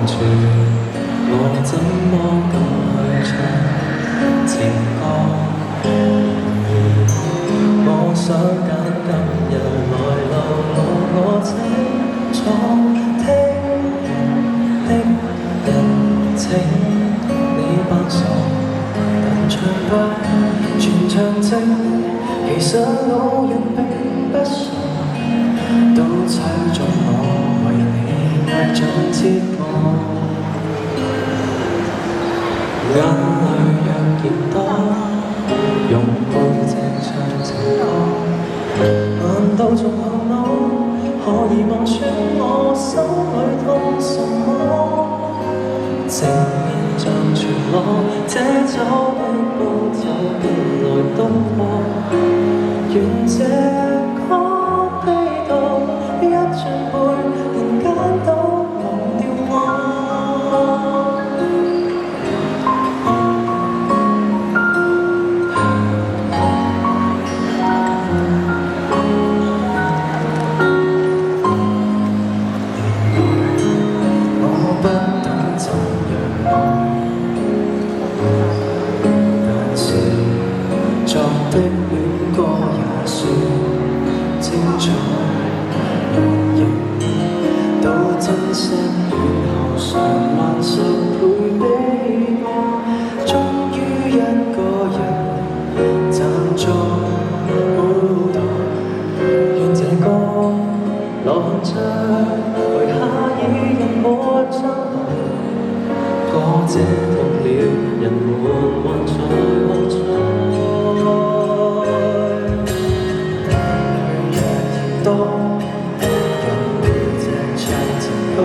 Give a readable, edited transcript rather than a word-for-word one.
住我怎麼改唱情歌。我想揀今日來流露我清楚聽的人，請你扮傻，但唱不全場靜，其實老人並不傻，都猜中我為你愛像折磨。眼淚若然多，用背脊唱情歌，難道從後腦可以望穿我心裏痛什麼？正面像全裸，這走的步驟變來東坡，願這歌悲到一轉背，人間都忘掉我。作的戀歌也算精彩，沒影到真心以後常還十倍悲哀，終於一個人站在舞台，願這歌落着為下一人沒將來，歌這痛了人們還在喝彩。多用背脊唱情歌。